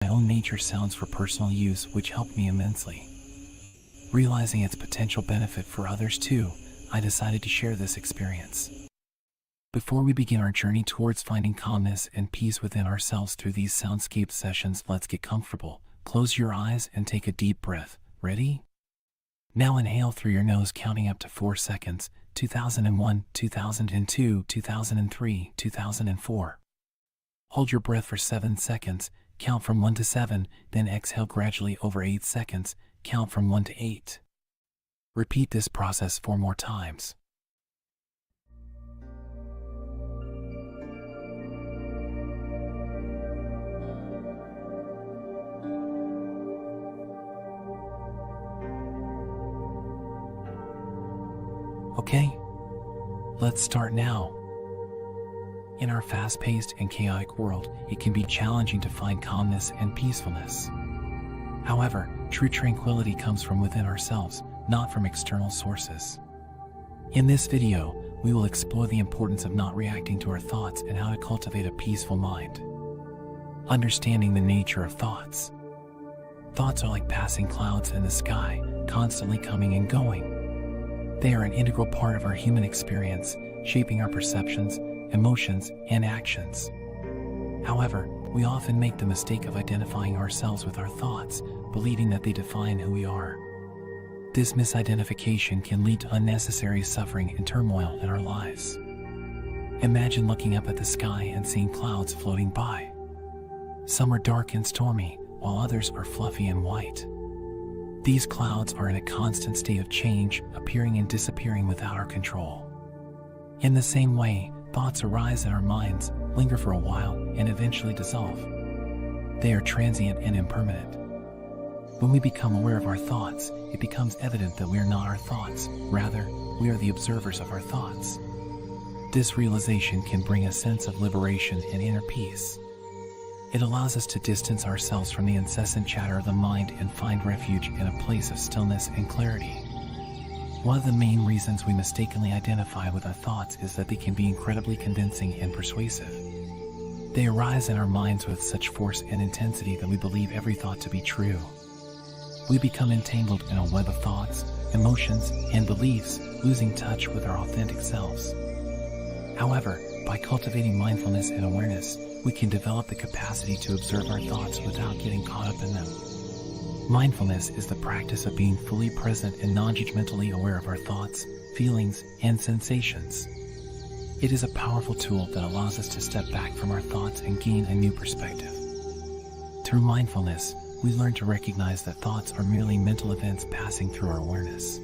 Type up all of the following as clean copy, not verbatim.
my own nature sounds for personal use, which helped me immensely. Realizing its potential benefit for others too, I decided to share this experience. Before we begin our journey towards finding calmness and peace within ourselves through these soundscape sessions, let's get comfortable. Close your eyes and take a deep breath. Ready? Now inhale through your nose, counting up to 4 seconds. 2001, 2002, 2003, 2004. Hold your breath for 7 seconds. Count from 1 to 7, then exhale gradually over 8 seconds. Count from 1 to 8. Repeat this process 4 more times. Okay, let's start now. In our fast-paced and chaotic world, it can be challenging to find calmness and peacefulness. However, true tranquility comes from within ourselves, not from external sources. In this video, we will explore the importance of not reacting to our thoughts and how to cultivate a peaceful mind. Understanding the nature of thoughts. Thoughts are like passing clouds in the sky, constantly coming and going. They are an integral part of our human experience, shaping our perceptions, emotions, and actions. However, we often make the mistake of identifying ourselves with our thoughts, believing that they define who we are. This misidentification can lead to unnecessary suffering and turmoil in our lives. Imagine looking up at the sky and seeing clouds floating by. Some are dark and stormy, while others are fluffy and white. These clouds are in a constant state of change, appearing and disappearing without our control. In the same way, thoughts arise in our minds, linger for a while, and eventually dissolve. They are transient and impermanent. When we become aware of our thoughts, it becomes evident that we are not our thoughts, rather, we are the observers of our thoughts. This realization can bring a sense of liberation and inner peace. It allows us to distance ourselves from the incessant chatter of the mind and find refuge in a place of stillness and clarity. One of the main reasons we mistakenly identify with our thoughts is that they can be incredibly convincing and persuasive. They arise in our minds with such force and intensity that we believe every thought to be true. We become entangled in a web of thoughts, emotions, and beliefs, losing touch with our authentic selves. However, by cultivating mindfulness and awareness, we can develop the capacity to observe our thoughts without getting caught up in them. Mindfulness is the practice of being fully present and non-judgmentally aware of our thoughts, feelings, and sensations. It is a powerful tool that allows us to step back from our thoughts and gain a new perspective. Through mindfulness, we learn to recognize that thoughts are merely mental events passing through our awareness.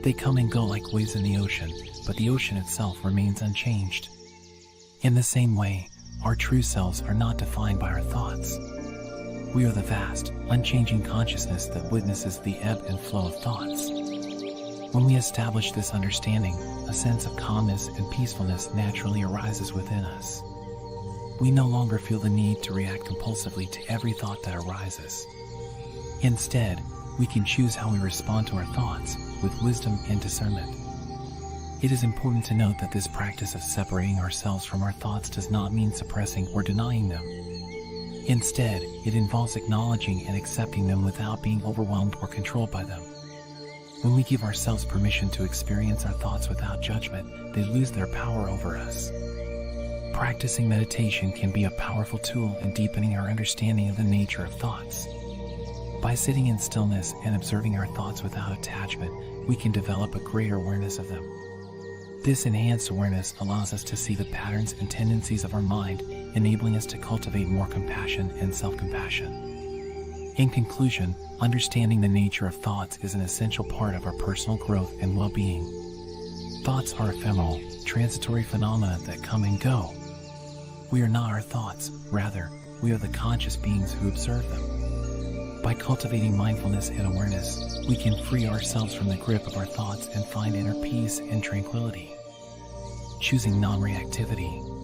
They come and go like waves in the ocean, but the ocean itself remains unchanged. In the same way, our true selves are not defined by our thoughts. We are the vast, unchanging consciousness that witnesses the ebb and flow of thoughts. When we establish this understanding, a sense of calmness and peacefulness naturally arises within us. We no longer feel the need to react compulsively to every thought that arises. Instead, we can choose how we respond to our thoughts with wisdom and discernment. It is important to note that this practice of separating ourselves from our thoughts does not mean suppressing or denying them. Instead, it involves acknowledging and accepting them without being overwhelmed or controlled by them. When we give ourselves permission to experience our thoughts without judgment, they lose their power over us. Practicing meditation can be a powerful tool in deepening our understanding of the nature of thoughts. By sitting in stillness and observing our thoughts without attachment, we can develop a greater awareness of them. This enhanced awareness allows us to see the patterns and tendencies of our mind, enabling us to cultivate more compassion and self-compassion. In conclusion, understanding the nature of thoughts is an essential part of our personal growth and well-being. Thoughts are ephemeral, transitory phenomena that come and go. We are not our thoughts, rather, we are the conscious beings who observe them. By cultivating mindfulness and awareness, we can free ourselves from the grip of our thoughts and find inner peace and tranquility. Choosing non-reactivity.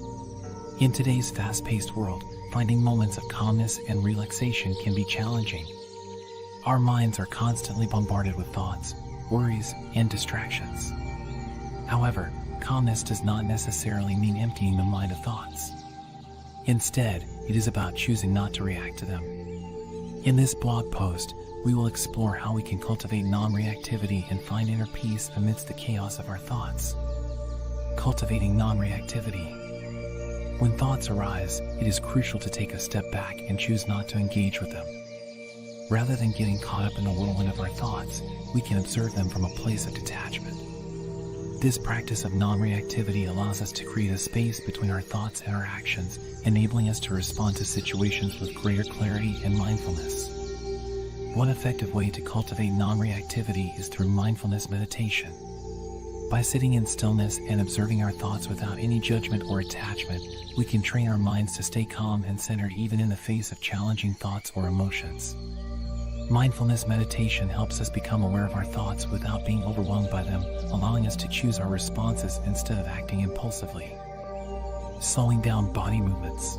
In today's fast-paced world, finding moments of calmness and relaxation can be challenging. Our minds are constantly bombarded with thoughts, worries, and distractions. However, calmness does not necessarily mean emptying the mind of thoughts. Instead, it is about choosing not to react to them. In this blog post, we will explore how we can cultivate non-reactivity and find inner peace amidst the chaos of our thoughts. Cultivating non-reactivity. When thoughts arise, it is crucial to take a step back and choose not to engage with them. Rather than getting caught up in the whirlwind of our thoughts, we can observe them from a place of detachment. This practice of non-reactivity allows us to create a space between our thoughts and our actions, enabling us to respond to situations with greater clarity and mindfulness. One effective way to cultivate non-reactivity is through mindfulness meditation. By sitting in stillness and observing our thoughts without any judgment or attachment, we can train our minds to stay calm and centered even in the face of challenging thoughts or emotions. Mindfulness meditation helps us become aware of our thoughts without being overwhelmed by them, allowing us to choose our responses instead of acting impulsively. Slowing down body movements.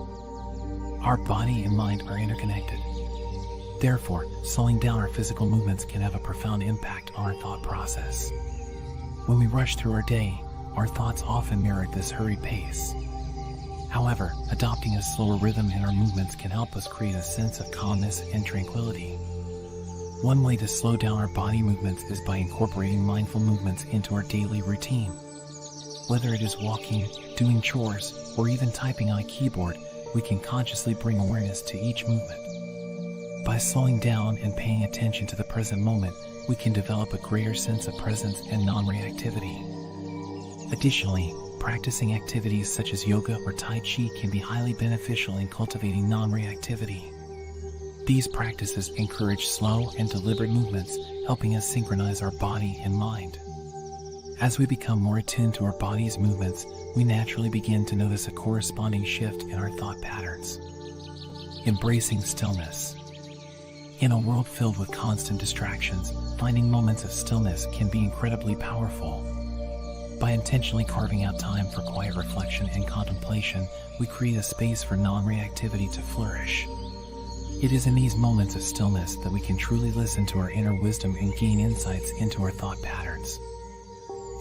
Our body and mind are interconnected. Therefore, slowing down our physical movements can have a profound impact on our thought process. When we rush through our day, our thoughts often mirror this hurried pace. However, adopting a slower rhythm in our movements can help us create a sense of calmness and tranquility. One way to slow down our body movements is by incorporating mindful movements into our daily routine. Whether it is walking, doing chores, or even typing on a keyboard, we can consciously bring awareness to each movement. By slowing down and paying attention to the present moment, we can develop a greater sense of presence and non-reactivity. Additionally, practicing activities such as yoga or Tai Chi can be highly beneficial in cultivating non-reactivity. These practices encourage slow and deliberate movements, helping us synchronize our body and mind. As we become more attuned to our body's movements, we naturally begin to notice a corresponding shift in our thought patterns. Embracing stillness. In a world filled with constant distractions, finding moments of stillness can be incredibly powerful. By intentionally carving out time for quiet reflection and contemplation, we create a space for non-reactivity to flourish. It is in these moments of stillness that we can truly listen to our inner wisdom and gain insights into our thought patterns.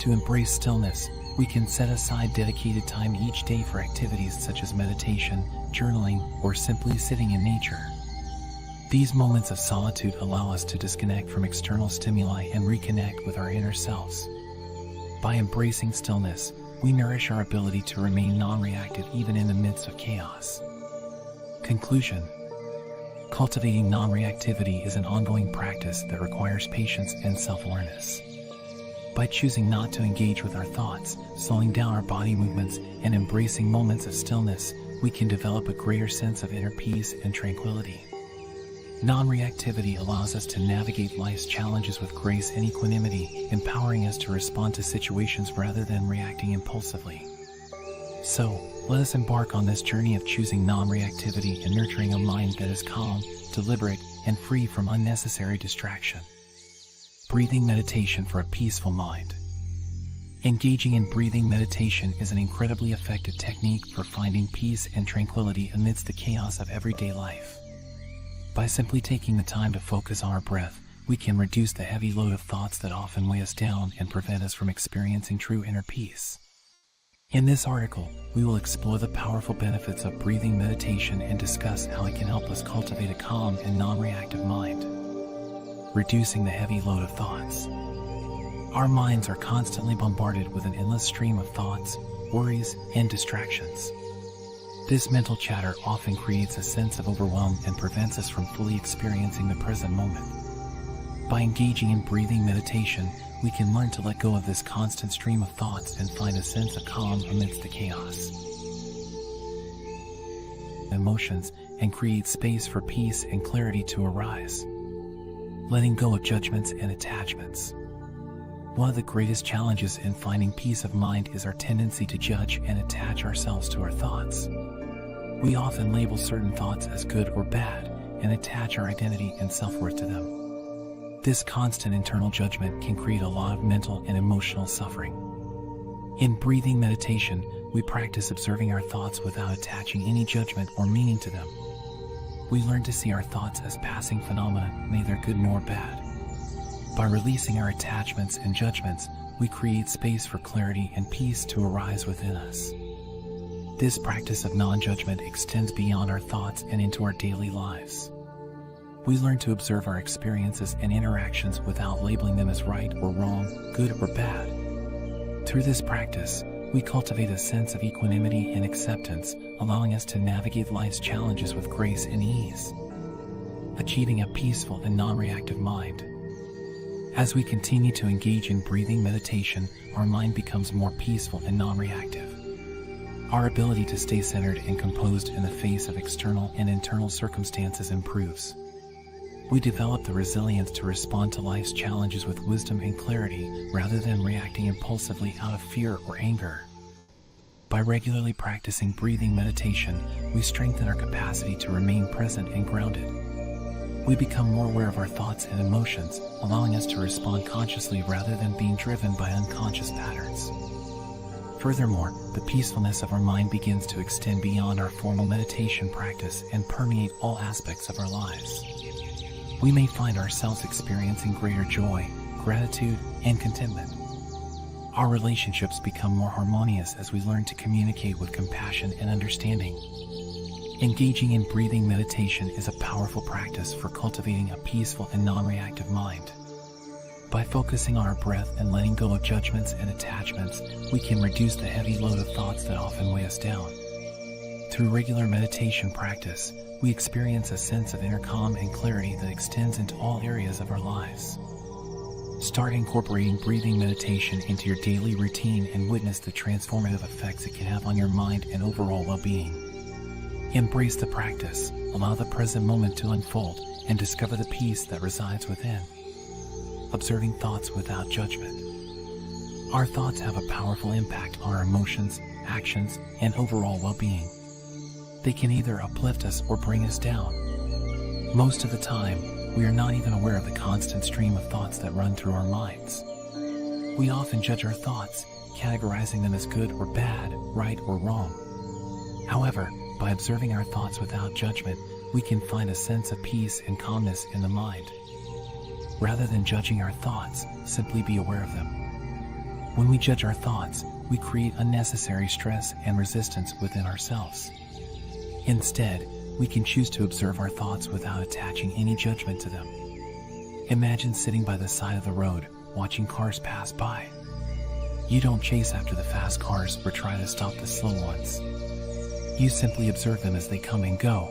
To embrace stillness, we can set aside dedicated time each day for activities such as meditation, journaling, or simply sitting in nature. These moments of solitude allow us to disconnect from external stimuli and reconnect with our inner selves. By embracing stillness, we nourish our ability to remain non-reactive even in the midst of chaos. Conclusion. Cultivating non-reactivity is an ongoing practice that requires patience and self-awareness. By choosing not to engage with our thoughts, slowing down our body movements, and embracing moments of stillness, we can develop a greater sense of inner peace and tranquility. Non-reactivity allows us to navigate life's challenges with grace and equanimity, empowering us to respond to situations rather than reacting impulsively. So, let us embark on this journey of choosing non-reactivity and nurturing a mind that is calm, deliberate, and free from unnecessary distraction. Breathing meditation for a peaceful mind. Engaging in breathing meditation is an incredibly effective technique for finding peace and tranquility amidst the chaos of everyday life. By simply taking the time to focus on our breath, we can reduce the heavy load of thoughts that often weigh us down and prevent us from experiencing true inner peace. In this article, we will explore the powerful benefits of breathing meditation and discuss how it can help us cultivate a calm and non-reactive mind. Reducing the heavy load of thoughts. Our minds are constantly bombarded with an endless stream of thoughts, worries, and distractions. This mental chatter often creates a sense of overwhelm and prevents us from fully experiencing the present moment. By engaging in breathing meditation, we can learn to let go of this constant stream of thoughts and find a sense of calm amidst the chaos. Emotions, and create space for peace and clarity to arise. Letting go of judgments and attachments. One of the greatest challenges in finding peace of mind is our tendency to judge and attach ourselves to our thoughts. We often label certain thoughts as good or bad and attach our identity and self-worth to them. This constant internal judgment can create a lot of mental and emotional suffering. In breathing meditation, we practice observing our thoughts without attaching any judgment or meaning to them. We learn to see our thoughts as passing phenomena, neither good nor bad. By releasing our attachments and judgments, we create space for clarity and peace to arise within us. This practice of non-judgment extends beyond our thoughts and into our daily lives. We learn to observe our experiences and interactions without labeling them as right or wrong, good or bad. Through this practice, we cultivate a sense of equanimity and acceptance, allowing us to navigate life's challenges with grace and ease, achieving a peaceful and non-reactive mind. As we continue to engage in breathing meditation, our mind becomes more peaceful and non-reactive. Our ability to stay centered and composed in the face of external and internal circumstances improves. We develop the resilience to respond to life's challenges with wisdom and clarity rather than reacting impulsively out of fear or anger. By regularly practicing breathing meditation, we strengthen our capacity to remain present and grounded. We become more aware of our thoughts and emotions, allowing us to respond consciously rather than being driven by unconscious patterns. Furthermore, the peacefulness of our mind begins to extend beyond our formal meditation practice and permeate all aspects of our lives. We may find ourselves experiencing greater joy, gratitude, and contentment. Our relationships become more harmonious as we learn to communicate with compassion and understanding. Engaging in breathing meditation is a powerful practice for cultivating a peaceful and non-reactive mind. By focusing on our breath and letting go of judgments and attachments, we can reduce the heavy load of thoughts that often weigh us down. Through regular meditation practice, we experience a sense of inner calm and clarity that extends into all areas of our lives. Start incorporating breathing meditation into your daily routine and witness the transformative effects it can have on your mind and overall well-being. Embrace the practice, allow the present moment to unfold, and discover the peace that resides within. Observing thoughts without judgment. Our thoughts have a powerful impact on our emotions, actions, and overall well-being. They can either uplift us or bring us down. Most of the time, we are not even aware of the constant stream of thoughts that run through our minds. We often judge our thoughts, categorizing them as good or bad, right or wrong. However, by observing our thoughts without judgment, we can find a sense of peace and calmness in the mind. Rather than judging our thoughts, simply be aware of them. When we judge our thoughts, we create unnecessary stress and resistance within ourselves. Instead, we can choose to observe our thoughts without attaching any judgment to them. Imagine sitting by the side of the road, watching cars pass by. You don't chase after the fast cars or try to stop the slow ones. You simply observe them as they come and go.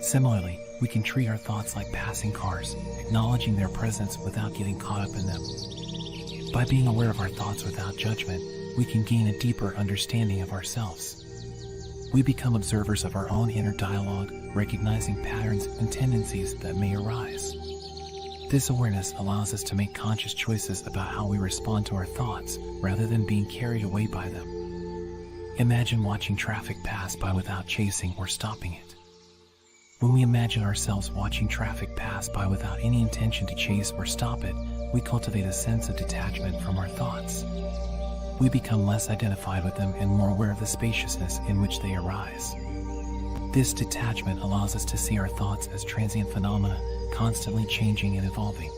Similarly, we can treat our thoughts like passing cars, acknowledging their presence without getting caught up in them. By being aware of our thoughts without judgment, we can gain a deeper understanding of ourselves. We become observers of our own inner dialogue, recognizing patterns and tendencies that may arise. This awareness allows us to make conscious choices about how we respond to our thoughts, rather than being carried away by them. Imagine watching traffic pass by without chasing or stopping it. When we imagine ourselves watching traffic pass by without any intention to chase or stop it, we cultivate a sense of detachment from our thoughts. We become less identified with them and more aware of the spaciousness in which they arise. This detachment allows us to see our thoughts as transient phenomena, constantly changing and evolving.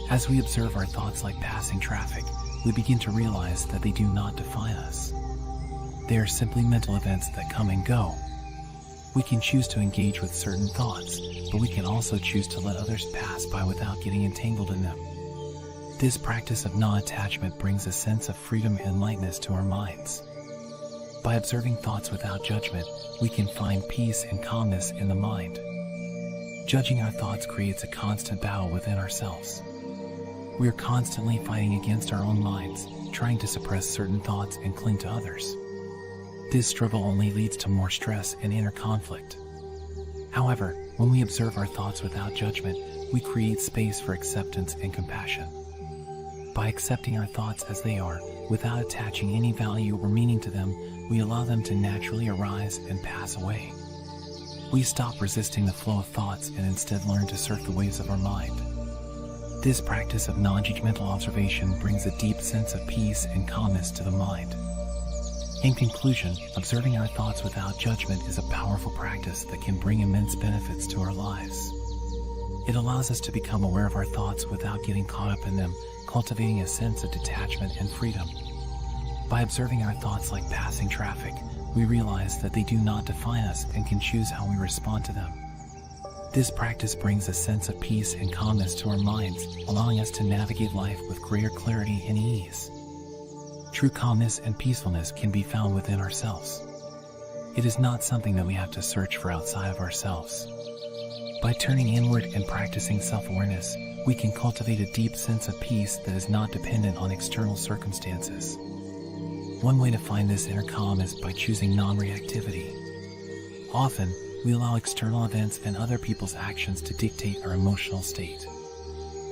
As we observe our thoughts like passing traffic, we begin to realize that they do not define us. They are simply mental events that come and go. We can choose to engage with certain thoughts, but we can also choose to let others pass by without getting entangled in them. This practice of non-attachment brings a sense of freedom and lightness to our minds. By observing thoughts without judgment, we can find peace and calmness in the mind. Judging our thoughts creates a constant battle within ourselves. We are constantly fighting against our own minds, trying to suppress certain thoughts and cling to others. This struggle only leads to more stress and inner conflict. However, when we observe our thoughts without judgment, we create space for acceptance and compassion. By accepting our thoughts as they are, without attaching any value or meaning to them, we allow them to naturally arise and pass away. We stop resisting the flow of thoughts and instead learn to surf the waves of our mind. This practice of non-judgmental observation brings a deep sense of peace and calmness to the mind. In conclusion, observing our thoughts without judgment is a powerful practice that can bring immense benefits to our lives. It allows us to become aware of our thoughts without getting caught up in them, cultivating a sense of detachment and freedom. By observing our thoughts like passing traffic, we realize that they do not define us and can choose how we respond to them. This practice brings a sense of peace and calmness to our minds, allowing us to navigate life with greater clarity and ease. True calmness and peacefulness can be found within ourselves. It is not something that we have to search for outside of ourselves. By turning inward and practicing self-awareness, we can cultivate a deep sense of peace that is not dependent on external circumstances. One way to find this inner calm is by choosing non-reactivity. Often, we allow external events and other people's actions to dictate our emotional state.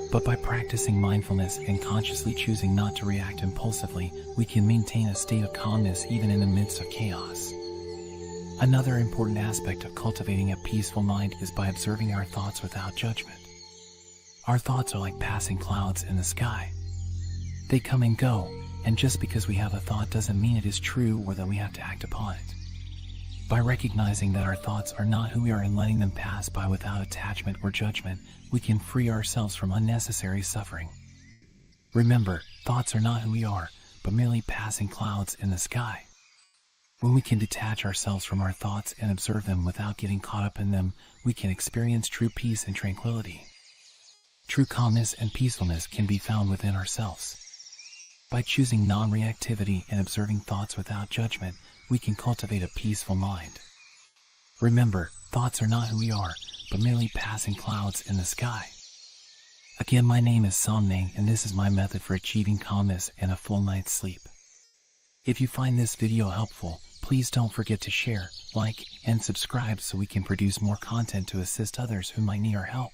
But by practicing mindfulness and consciously choosing not to react impulsively, we can maintain a state of calmness even in the midst of chaos. Another important aspect of cultivating a peaceful mind is by observing our thoughts without judgment. Our thoughts are like passing clouds in the sky. They come and go, and just because we have a thought doesn't mean it is true or that we have to act upon it. By recognizing that our thoughts are not who we are and letting them pass by without attachment or judgment, we can free ourselves from unnecessary suffering. Remember, thoughts are not who we are, but merely passing clouds in the sky. When we can detach ourselves from our thoughts and observe them without getting caught up in them, we can experience true peace and tranquility. True calmness and peacefulness can be found within ourselves. By choosing non-reactivity and observing thoughts without judgment, we can cultivate a peaceful mind. Remember, thoughts are not who we are, but merely passing clouds in the sky. Again, my name is Somnaing, and this is my method for achieving calmness and a full night's sleep. If you find this video helpful, please don't forget to share, like, and subscribe so we can produce more content to assist others who might need our help.